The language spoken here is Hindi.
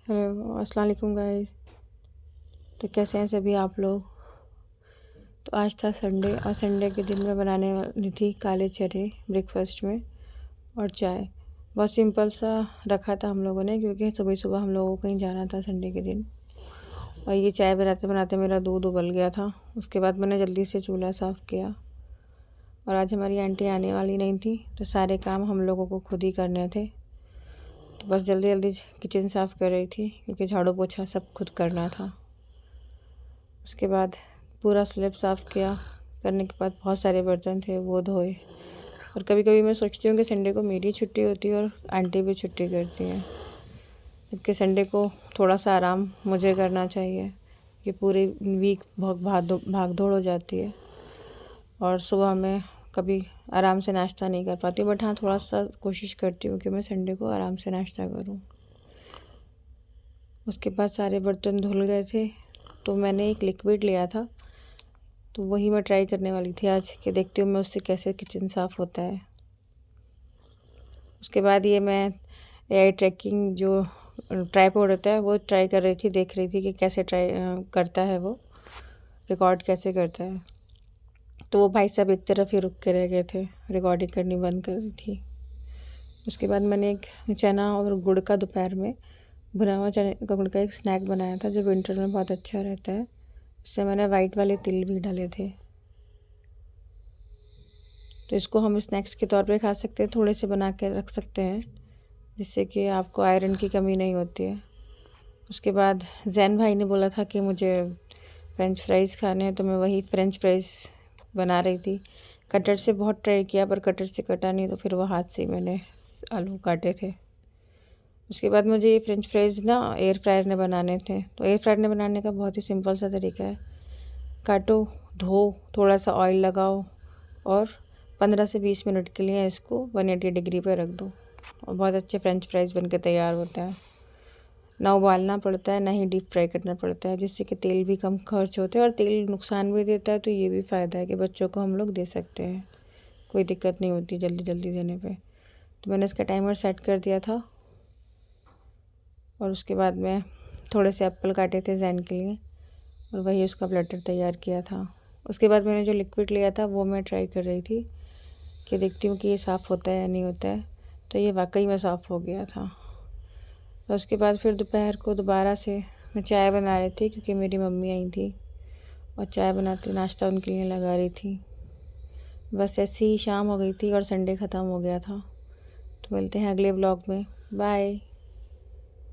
हेलो, अस्सलाम वालेकुम गाइस। तो कैसे हैं सभी आप लोग। तो आज था संडे और संडे के दिन मैं बनाने वाली थी काले चने ब्रेकफास्ट में और चाय। बहुत सिंपल सा रखा था हम लोगों ने, क्योंकि सुबह सुबह हम लोगों को कहीं जाना था संडे के दिन। और ये चाय बनाते बनाते मेरा दूध उबल गया था। उसके बाद मैंने जल्दी से चूल्हा साफ़ किया। और आज हमारी आंटी आने वाली नहीं थी, तो सारे काम हम लोगों को खुद ही करने थे। तो बस जल्दी जल्दी किचन साफ़ कर रही थी, क्योंकि झाड़ू पोछा सब खुद करना था। उसके बाद पूरा स्लैब साफ़ किया। करने के बाद बहुत सारे बर्तन थे, वो धोए। और कभी कभी मैं सोचती हूँ कि संडे को मेरी छुट्टी होती है और आंटी भी छुट्टी करती हैं, जबकि संडे को थोड़ा सा आराम मुझे करना चाहिए, कि पूरी वीक बहुत भाग दौड़ हो जाती है और सुबह में कभी आराम से नाश्ता नहीं कर पाती हूँ। बट हाँ, थोड़ा सा कोशिश करती हूँ कि मैं संडे को आराम से नाश्ता करूँ। उसके बाद सारे बर्तन धुल गए थे, तो मैंने एक लिक्विड लिया था, तो वही मैं ट्राई करने वाली थी आज, कि देखती हूँ मैं उससे कैसे किचन साफ़ होता है। उसके बाद ये मैं एयर ट्रैकिंग जो ट्राइपॉड होता है वो ट्राई कर रही थी, देख रही थी कि कैसे ट्राई करता है, वो रिकॉर्ड कैसे करता है। तो वो भाई साहब एक तरफ ही रुक के रह गए थे, रिकॉर्डिंग करनी बंद कर दी थी। उसके बाद मैंने एक चना और गुड़ का दोपहर में भुना हुआ चने का गुड़ का एक स्नैक बनाया था, जो विंटर में बहुत अच्छा रहता है। इससे मैंने वाइट वाले तिल भी डाले थे। तो इसको हम स्नैक्स के तौर पे खा सकते हैं, थोड़े से बना के रख सकते हैं, जिससे कि आपको आयरन की कमी नहीं होती है। उसके बाद जैन भाई ने बोला था कि मुझे फ्रेंच फ्राइज़ खाने हैं, तो मैं वही फ्रेंच फ्राइज़ बना रही थी। कटर से बहुत ट्राई किया, पर कटर से कटा नहीं, तो फिर वो हाथ से मैंने आलू काटे थे। उसके बाद मुझे ये फ्रेंच फ्राइज़ ना एयर फ्रायर में बनाने थे। तो एयर फ्रायर में बनाने का बहुत ही सिंपल सा तरीका है। काटो, धो, थोड़ा सा ऑयल लगाओ और 15 से 20 मिनट के लिए इसको 180 डिग्री पर रख दो, और बहुत अच्छे फ्रेंच फ्राइज़ बनके तैयार होते हैं। ना उबालना पड़ता है, ना ही डीप फ्राई करना पड़ता है, जिससे कि तेल भी कम खर्च होते हैं और तेल नुकसान भी देता है। तो ये भी फ़ायदा है कि बच्चों को हम लोग दे सकते हैं, कोई दिक्कत नहीं होती जल्दी जल्दी देने पे। तो मैंने इसका टाइमर सेट कर दिया था। और उसके बाद में थोड़े से एप्पल काटे थे जैन के लिए, और वही उसका प्लेटर तैयार किया था। उसके बाद मैंने जो लिक्विड लिया था वो मैं ट्राई कर रही थी, कि देखती हूँ कि ये साफ़ होता है या नहीं होता है। तो ये वाकई में साफ़ हो गया था। तो उसके बाद फिर दोपहर को दोबारा से मैं चाय बना रही थी, क्योंकि मेरी मम्मी आई थी और चाय बनाते नाश्ता उनके लिए लगा रही थी। बस ऐसी ही शाम हो गई थी और संडे ख़त्म हो गया था। तो मिलते हैं अगले व्लॉग में। बाय।